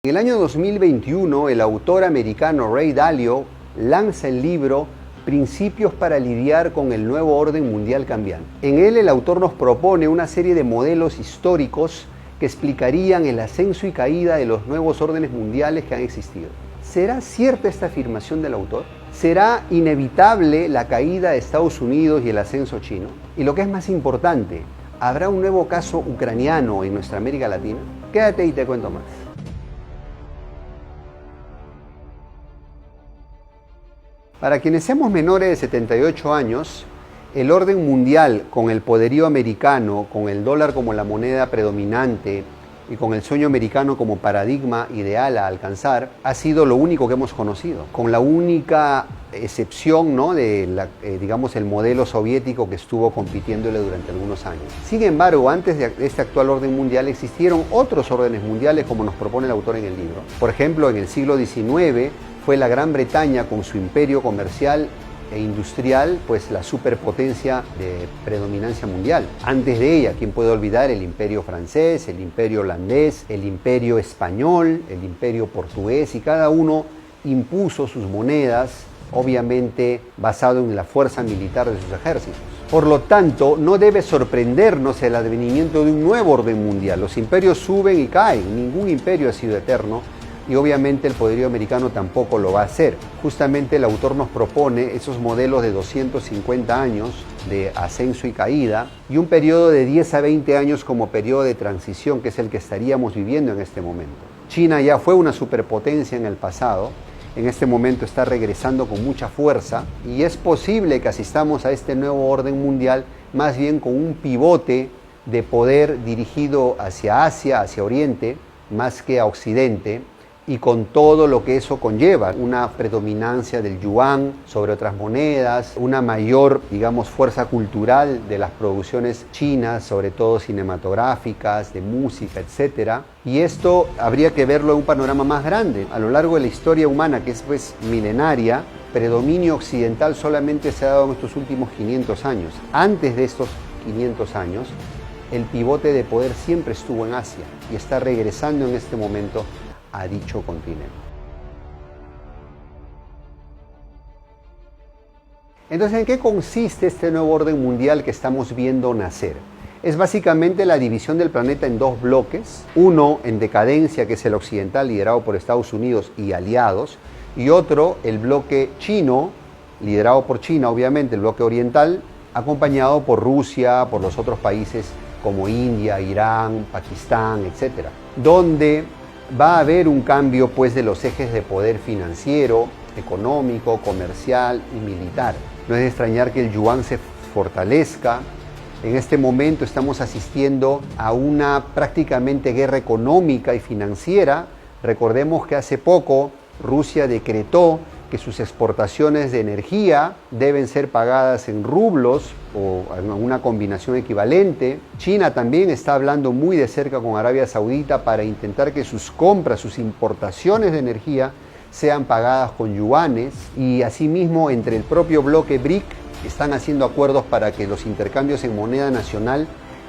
En el año 2021, el autor americano Ray Dalio lanza el libro Principios para lidiar con el nuevo orden mundial cambiante. En él el autor nos propone una serie de modelos históricos que explicarían el ascenso y caída de los nuevos órdenes mundiales que han existido. ¿Será cierta esta afirmación del autor? ¿Será inevitable la caída de Estados Unidos y el ascenso chino? Y lo que es más importante, ¿habrá un nuevo caso ucraniano en nuestra América Latina? Quédate y te cuento más. Para quienes seamos menores de 78 años, el orden mundial con el poderío americano, con el dólar como la moneda predominante y con el sueño americano como paradigma ideal a alcanzar, ha sido lo único que hemos conocido, con la única excepción, ¿no?, de digamos, el modelo soviético que estuvo compitiéndole durante algunos años. Sin embargo, antes de este actual orden mundial existieron otros órdenes mundiales como nos propone el autor en el libro. Por ejemplo, en el siglo XIX fue la Gran Bretaña con su imperio comercial e industrial, pues la superpotencia de predominancia mundial. Antes de ella, ¿quién puede olvidar el imperio francés, el imperio holandés, el imperio español, el imperio portugués? Y cada uno impuso sus monedas, obviamente basado en la fuerza militar de sus ejércitos. Por lo tanto, no debe sorprendernos el advenimiento de un nuevo orden mundial. Los imperios suben y caen, ningún imperio ha sido eterno, y obviamente el poderío americano tampoco lo va a hacer. Justamente el autor nos propone esos modelos de 250 años de ascenso y caída y un periodo de 10 a 20 años como periodo de transición, que es el que estaríamos viviendo en este momento. China ya fue una superpotencia en el pasado, en este momento está regresando con mucha fuerza y es posible que asistamos a este nuevo orden mundial más bien con un pivote de poder dirigido hacia Asia, hacia Oriente, más que a Occidente, y con todo lo que eso conlleva, una predominancia del yuan sobre otras monedas, una mayor, digamos, fuerza cultural de las producciones chinas, sobre todo cinematográficas, de música, etc. Y esto habría que verlo en un panorama más grande. A lo largo de la historia humana, que es pues milenaria, predominio occidental solamente se ha dado en estos últimos 500 años. Antes de estos 500 años, el pivote de poder siempre estuvo en Asia y está regresando en este momento a dicho continente. Entonces, ¿en qué consiste este nuevo orden mundial que estamos viendo nacer? Es básicamente la división del planeta en dos bloques, uno en decadencia, que es el occidental, liderado por Estados Unidos y aliados, y otro, el bloque chino, liderado por China, obviamente, el bloque oriental, acompañado por Rusia, por los otros países como India, Irán, Pakistán, etc., donde va a haber un cambio pues de los ejes de poder financiero, económico, comercial y militar. No es de extrañar que el yuan se fortalezca. En este momento estamos asistiendo a una prácticamente guerra económica y financiera. Recordemos que hace poco Rusia decretó que sus exportaciones de energía deben ser pagadas en rublos o en una combinación equivalente. China también está hablando muy de cerca con Arabia Saudita para intentar que sus compras, sus importaciones de energía sean pagadas con yuanes, y asimismo entre el propio bloque BRIC están haciendo acuerdos para que los intercambios en moneda nacional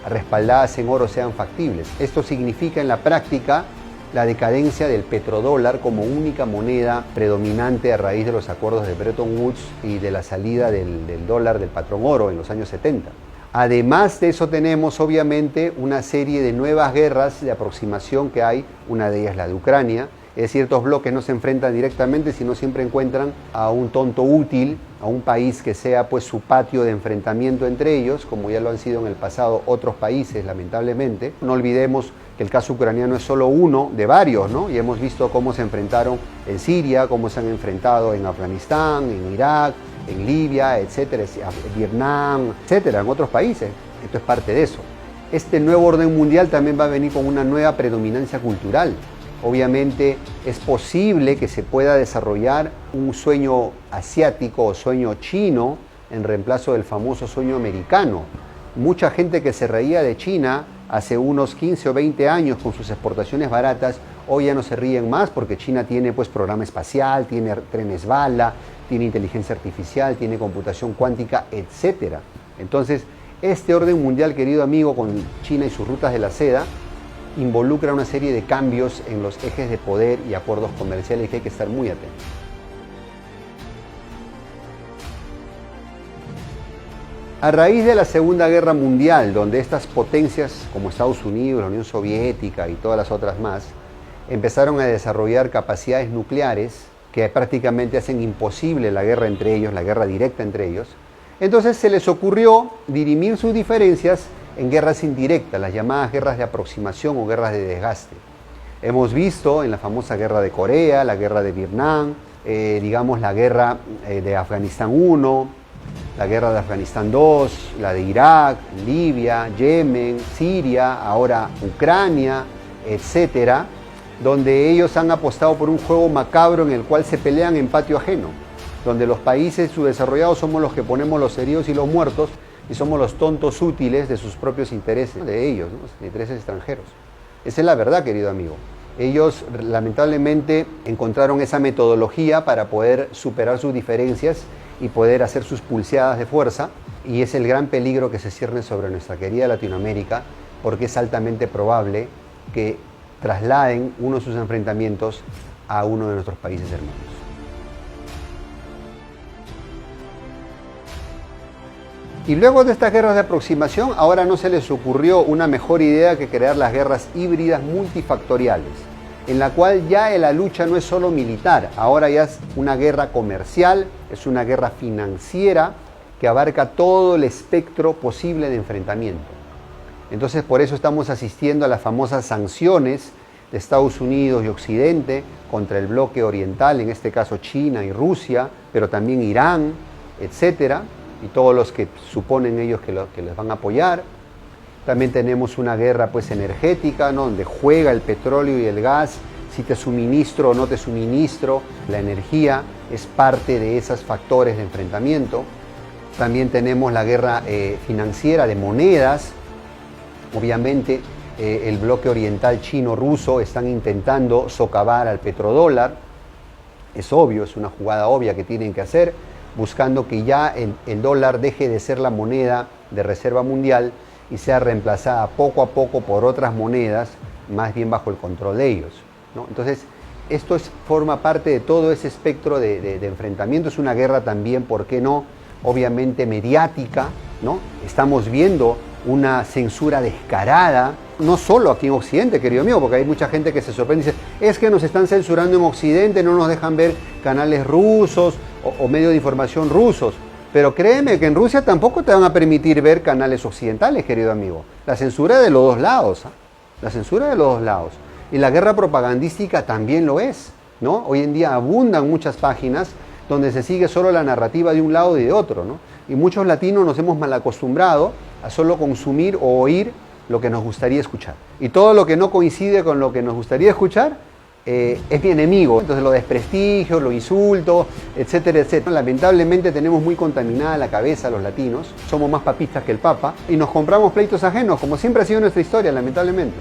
respaldadas en oro sean factibles. Esto significa en la práctica la decadencia del petrodólar como única moneda predominante a raíz de los acuerdos de Bretton Woods y de la salida del dólar del patrón oro en los años 70. Además de eso tenemos obviamente una serie de nuevas guerras de aproximación que hay, una de ellas la de Ucrania. Es decir, estos bloques no se enfrentan directamente, sino siempre encuentran a un tonto útil, a un país que sea pues su patio de enfrentamiento entre ellos, como ya lo han sido en el pasado otros países, lamentablemente. No olvidemos que el caso ucraniano es solo uno de varios, ¿no? Y hemos visto cómo se enfrentaron en Siria, cómo se han enfrentado en Afganistán, en Irak, en Libia, etcétera, Vietnam, etcétera, en otros países. Esto es parte de eso. Este nuevo orden mundial también va a venir con una nueva predominancia cultural. Obviamente es posible que se pueda desarrollar un sueño asiático o sueño chino en reemplazo del famoso sueño americano. Mucha gente que se reía de China hace unos 15 o 20 años con sus exportaciones baratas, hoy ya no se ríen más porque China tiene pues programa espacial, tiene trenes bala, tiene inteligencia artificial, tiene computación cuántica, etc. Entonces, este orden mundial, querido amigo, con China y sus rutas de la seda, involucra una serie de cambios en los ejes de poder y acuerdos comerciales que hay que estar muy atentos. A raíz de la Segunda Guerra Mundial, donde estas potencias como Estados Unidos, la Unión Soviética y todas las otras más, empezaron a desarrollar capacidades nucleares que prácticamente hacen imposible la guerra entre ellos, la guerra directa entre ellos, entonces se les ocurrió dirimir sus diferencias en guerras indirectas, las llamadas guerras de aproximación o guerras de desgaste. Hemos visto en la famosa guerra de Corea, la guerra de Vietnam, digamos la guerra de Afganistán I, la guerra de Afganistán II, la de Irak, Libia, Yemen, Siria, ahora Ucrania, etcétera, donde ellos han apostado por un juego macabro en el cual se pelean en patio ajeno, donde los países subdesarrollados somos los que ponemos los heridos y los muertos y somos los tontos útiles de sus propios intereses, de ellos, ¿no? Intereses extranjeros. Esa es la verdad, querido amigo. Ellos lamentablemente encontraron esa metodología para poder superar sus diferencias y poder hacer sus pulseadas de fuerza, y es el gran peligro que se cierne sobre nuestra querida Latinoamérica, porque es altamente probable que trasladen uno de sus enfrentamientos a uno de nuestros países hermanos. Y luego de estas guerras de aproximación, ahora no se les ocurrió una mejor idea que crear las guerras híbridas multifactoriales, en la cual ya la lucha no es solo militar, ahora ya es una guerra comercial, es una guerra financiera que abarca todo el espectro posible de enfrentamiento. Entonces por eso estamos asistiendo a las famosas sanciones de Estados Unidos y Occidente contra el bloque oriental, en este caso China y Rusia, pero también Irán, etcétera, y todos los que suponen ellos que les van a apoyar. También tenemos una guerra pues energética, ¿no? Donde juega el petróleo y el gas, si te suministro o no te suministro, la energía es parte de esos factores de enfrentamiento. También tenemos la guerra financiera de monedas. Obviamente el bloque oriental chino-ruso están intentando socavar al petrodólar. Es obvio, es una jugada obvia que tienen que hacer, buscando que ya el dólar deje de ser la moneda de reserva mundial y sea reemplazada poco a poco por otras monedas, más bien bajo el control de ellos, ¿no? Entonces, esto forma parte de todo ese espectro de enfrentamiento. Es una guerra también, ¿por qué no?, obviamente mediática, ¿no? Estamos viendo una censura descarada, no solo aquí en Occidente, querido mío, porque hay mucha gente que se sorprende y dice, es que nos están censurando en Occidente, no nos dejan ver canales rusos o medios de información rusos. Pero créeme que en Rusia tampoco te van a permitir ver canales occidentales, querido amigo. La censura de los dos lados, ¿eh? La censura de los dos lados. Y la guerra propagandística también lo es, ¿no? Hoy en día abundan muchas páginas donde se sigue solo la narrativa de un lado y de otro, ¿no? Y muchos latinos nos hemos mal acostumbrado a solo consumir o oír lo que nos gustaría escuchar. Y todo lo que no coincide con lo que nos gustaría escuchar es mi enemigo. Entonces lo desprestigio, lo insulto, etcétera, etcétera. Lamentablemente tenemos muy contaminada la cabeza los latinos, somos más papistas que el Papa y nos compramos pleitos ajenos, como siempre ha sido nuestra historia, lamentablemente.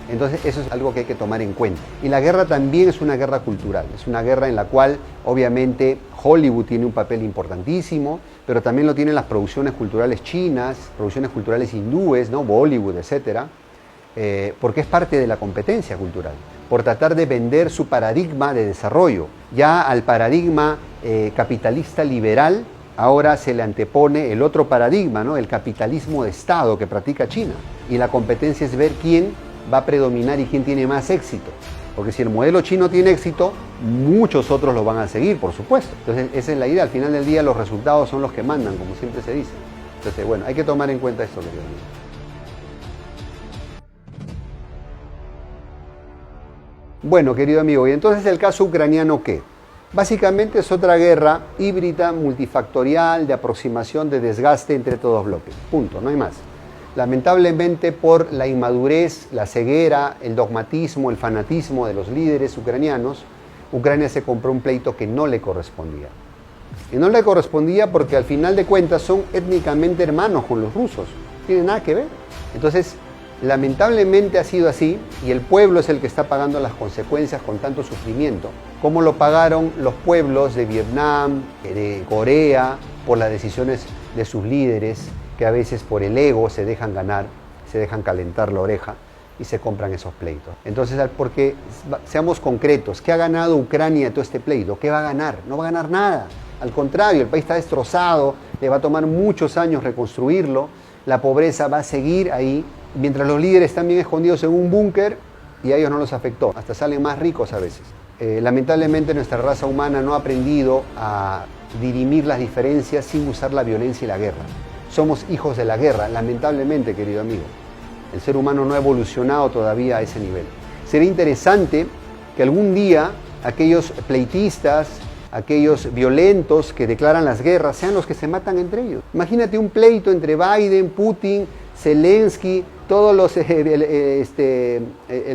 Entonces eso es algo que hay que tomar en cuenta. Y la guerra también es una guerra cultural, es una guerra en la cual obviamente Hollywood tiene un papel importantísimo, pero también lo tienen las producciones culturales chinas, producciones culturales hindúes, ¿no? Bollywood, etcétera, porque es parte de la competencia cultural, por tratar de vender su paradigma de desarrollo. Ya al paradigma capitalista liberal ahora se le antepone el otro paradigma, ¿no? El capitalismo de Estado que practica China. Y la competencia es ver quién va a predominar y quién tiene más éxito. Porque si el modelo chino tiene éxito, muchos otros lo van a seguir, por supuesto. Entonces esa es la idea. Al final del día los resultados son los que mandan, como siempre se dice. Entonces, bueno, hay que tomar en cuenta esto, querido amigo. Bueno, querido amigo, y entonces el caso ucraniano, ¿qué? Básicamente es otra guerra híbrida, multifactorial, de aproximación, de desgaste entre todos bloques. Punto, no hay más. Lamentablemente por la inmadurez, la ceguera, el dogmatismo, el fanatismo de los líderes ucranianos, Ucrania se compró un pleito que no le correspondía. Y no le correspondía porque al final de cuentas son étnicamente hermanos con los rusos. No tiene nada que ver. Entonces, lamentablemente ha sido así y el pueblo es el que está pagando las consecuencias con tanto sufrimiento, como lo pagaron los pueblos de Vietnam, de Corea, por las decisiones de sus líderes, que a veces por el ego se dejan ganar, se dejan calentar la oreja y se compran esos pleitos. Entonces, porque seamos concretos, ¿qué ha ganado Ucrania de todo este pleito? ¿Qué va a ganar? No va a ganar nada. Al contrario, el país está destrozado, le va a tomar muchos años reconstruirlo, la pobreza va a seguir ahí, mientras los líderes están bien escondidos en un búnker y a ellos no los afectó, hasta salen más ricos a veces. Lamentablemente nuestra raza humana no ha aprendido a dirimir las diferencias sin usar la violencia y la guerra. Somos hijos de la guerra, lamentablemente, querido amigo. El ser humano no ha evolucionado todavía a ese nivel. Sería interesante que algún día aquellos pleitistas, aquellos violentos que declaran las guerras, sean los que se matan entre ellos. Imagínate un pleito entre Biden, Putin, Zelensky, todos los, el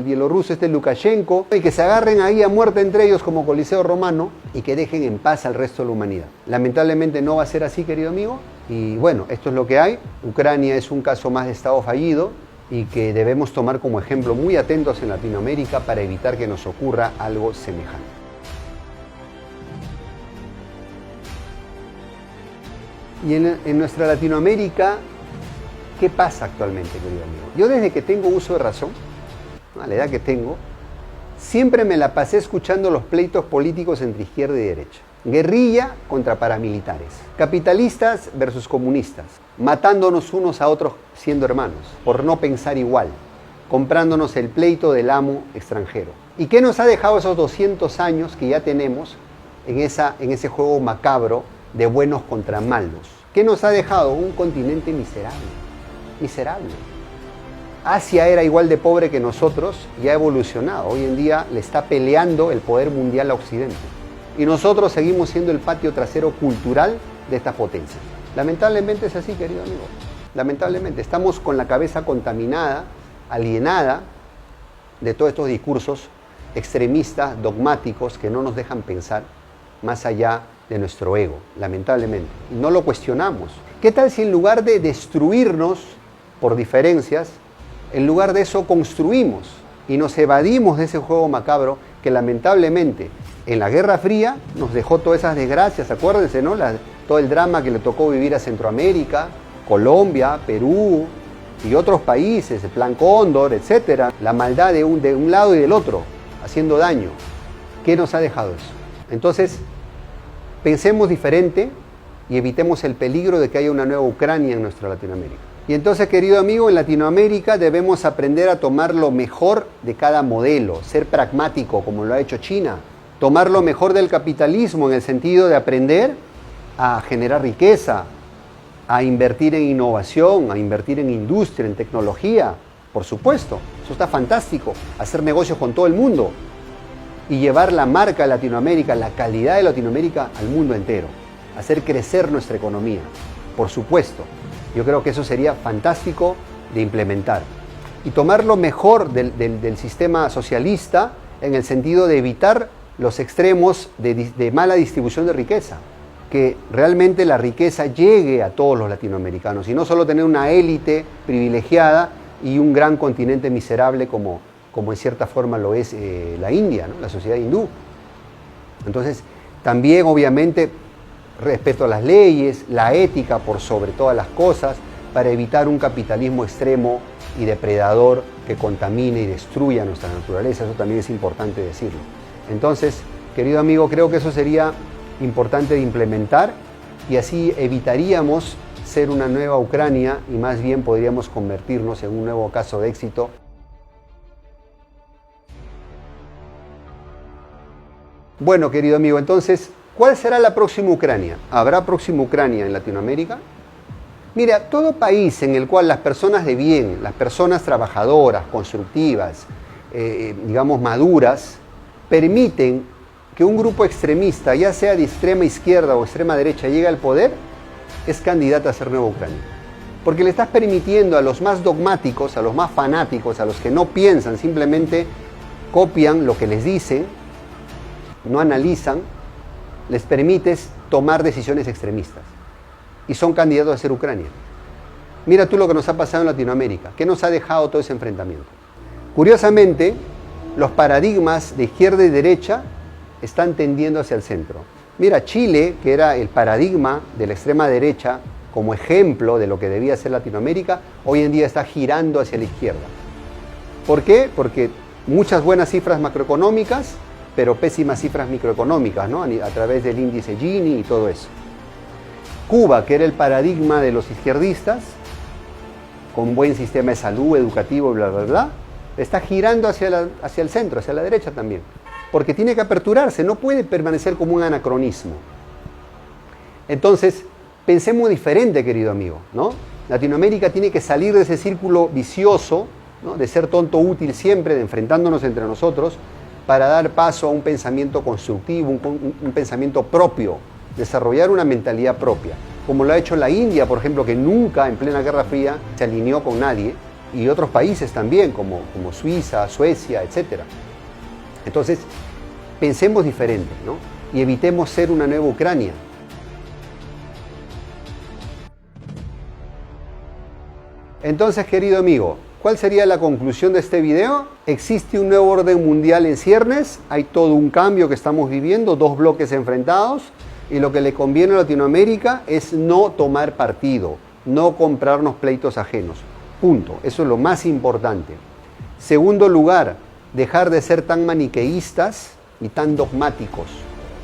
bielorruso Lukashenko, y que se agarren ahí a muerte entre ellos como Coliseo Romano y que dejen en paz al resto de la humanidad. Lamentablemente no va a ser así, querido amigo, y bueno, esto es lo que hay. Ucrania es un caso más de Estado fallido y que debemos tomar como ejemplo muy atentos en Latinoamérica para evitar que nos ocurra algo semejante. Y en nuestra Latinoamérica, ¿qué pasa actualmente, querido amigo? Yo desde que tengo uso de razón, a la edad que tengo, siempre me la pasé escuchando los pleitos políticos entre izquierda y derecha. Guerrilla contra paramilitares, capitalistas versus comunistas, matándonos unos a otros siendo hermanos, por no pensar igual, comprándonos el pleito del amo extranjero. ¿Y qué nos ha dejado esos 200 años que ya tenemos en ese juego macabro de buenos contra malos? ¿Qué nos ha dejado? Un continente miserable, miserable. Asia era igual de pobre que nosotros y ha evolucionado. Hoy en día le está peleando el poder mundial a Occidente. Y nosotros seguimos siendo el patio trasero cultural de estas potencias. Lamentablemente es así, querido amigo. Lamentablemente estamos con la cabeza contaminada, alienada de todos estos discursos extremistas, dogmáticos, que no nos dejan pensar más allá de nuestro ego, lamentablemente. Y no lo cuestionamos. ¿Qué tal si en lugar de destruirnos por diferencias, en lugar de eso construimos y nos evadimos de ese juego macabro que lamentablemente en la Guerra Fría nos dejó todas esas desgracias? Acuérdense, ¿no? Todo el drama que le tocó vivir a Centroamérica, Colombia, Perú y otros países, el Plan Cóndor, etc. La maldad de un lado y del otro, haciendo daño. ¿Qué nos ha dejado eso? Entonces, pensemos diferente y evitemos el peligro de que haya una nueva Ucrania en nuestra Latinoamérica. Y entonces, querido amigo, en Latinoamérica debemos aprender a tomar lo mejor de cada modelo, ser pragmático como lo ha hecho China, tomar lo mejor del capitalismo en el sentido de aprender a generar riqueza, a invertir en innovación, a invertir en industria, en tecnología, por supuesto, eso está fantástico, hacer negocios con todo el mundo y llevar la marca de Latinoamérica, la calidad de Latinoamérica al mundo entero, hacer crecer nuestra economía, por supuesto. Yo creo que eso sería fantástico de implementar. Y tomar lo mejor del sistema socialista en el sentido de evitar los extremos de mala distribución de riqueza. Que realmente la riqueza llegue a todos los latinoamericanos y no solo tener una élite privilegiada y un gran continente miserable como en cierta forma lo es la India, ¿no? La sociedad hindú. Entonces, también obviamente respeto a las leyes, la ética por sobre todas las cosas, para evitar un capitalismo extremo y depredador que contamine y destruya nuestra naturaleza. Eso también es importante decirlo. Entonces, querido amigo, creo que eso sería importante de implementar y así evitaríamos ser una nueva Ucrania y más bien podríamos convertirnos en un nuevo caso de éxito. Bueno, querido amigo, entonces, ¿cuál será la próxima Ucrania? ¿Habrá próxima Ucrania en Latinoamérica? Mira, todo país en el cual las personas de bien, las personas trabajadoras, constructivas, digamos maduras, permiten que un grupo extremista, ya sea de extrema izquierda o extrema derecha, llegue al poder, es candidata a ser nueva Ucrania. Porque le estás permitiendo a los más dogmáticos, a los más fanáticos, a los que no piensan, simplemente copian lo que les dicen, no analizan, les permites tomar decisiones extremistas. Y son candidatos a ser Ucrania. Mira tú lo que nos ha pasado en Latinoamérica. ¿Qué nos ha dejado todo ese enfrentamiento? Curiosamente, los paradigmas de izquierda y derecha están tendiendo hacia el centro. Mira, Chile, que era el paradigma de la extrema derecha como ejemplo de lo que debía ser Latinoamérica, hoy en día está girando hacia la izquierda. ¿Por qué? Porque muchas buenas cifras macroeconómicas, pero pésimas cifras microeconómicas, ¿no? A través del índice Gini y todo eso. Cuba, que era el paradigma de los izquierdistas, con buen sistema de salud, educativo, bla, bla, bla, está girando hacia el centro, hacia la derecha también. Porque tiene que aperturarse, no puede permanecer como un anacronismo. Entonces, pensemos diferente, querido amigo, ¿no? Latinoamérica tiene que salir de ese círculo vicioso, ¿no? De ser tonto útil siempre, de enfrentándonos entre nosotros, para dar paso a un pensamiento constructivo, un pensamiento propio, desarrollar una mentalidad propia, como lo ha hecho la India, por ejemplo, que nunca en plena Guerra Fría se alineó con nadie, y otros países también, como Suiza, Suecia, etc. Entonces, pensemos diferente, ¿no? Y evitemos ser una nueva Ucrania. Entonces, querido amigo, ¿cuál sería la conclusión de este video? Existe un nuevo orden mundial en ciernes, hay todo un cambio que estamos viviendo, dos bloques enfrentados, y lo que le conviene a Latinoamérica es no tomar partido, no comprarnos pleitos ajenos. Punto. Eso es lo más importante. Segundo lugar, dejar de ser tan maniqueístas y tan dogmáticos.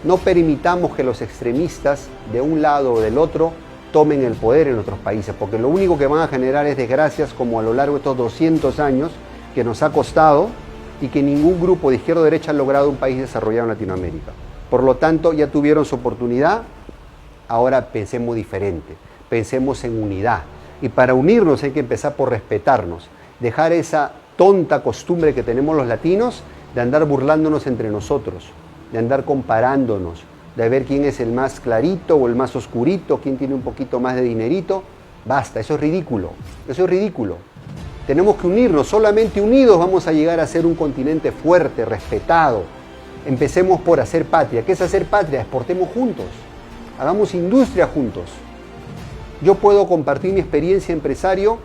No permitamos que los extremistas de un lado o del otro tomen el poder en otros países, porque lo único que van a generar es desgracias como a lo largo de estos 200 años que nos ha costado y que ningún grupo de izquierda o derecha ha logrado un país desarrollado en Latinoamérica. Por lo tanto, ya tuvieron su oportunidad, ahora pensemos diferente, pensemos en unidad. Y para unirnos hay que empezar por respetarnos, dejar esa tonta costumbre que tenemos los latinos de andar burlándonos entre nosotros, de andar comparándonos, de ver quién es el más clarito o el más oscurito, quién tiene un poquito más de dinerito. Basta, eso es ridículo, eso es ridículo. Tenemos que unirnos, solamente unidos vamos a llegar a ser un continente fuerte, respetado. Empecemos por hacer patria. ¿Qué es hacer patria? Exportemos juntos, hagamos industria juntos. Yo puedo compartir mi experiencia empresario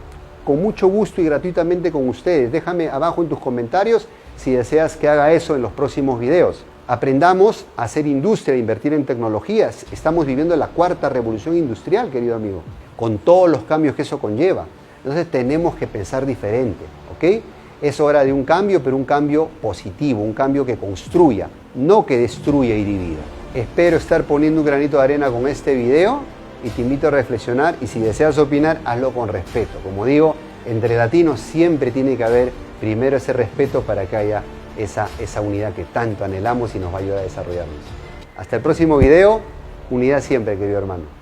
con mucho gusto y gratuitamente con ustedes. Déjame abajo en tus comentarios si deseas que haga eso en los próximos videos. Aprendamos a hacer industria, a invertir en tecnologías. Estamos viviendo la cuarta revolución industrial, querido amigo, con todos los cambios que eso conlleva. Entonces tenemos que pensar diferente, ¿ok? Es hora de un cambio, pero un cambio positivo, un cambio que construya, no que destruya y divida. Espero estar poniendo un granito de arena con este video y te invito a reflexionar, y si deseas opinar, hazlo con respeto. Como digo, entre latinos siempre tiene que haber primero ese respeto para que haya esa unidad que tanto anhelamos y nos va a ayudar a desarrollarnos. Hasta el próximo video, unidad siempre, querido hermano.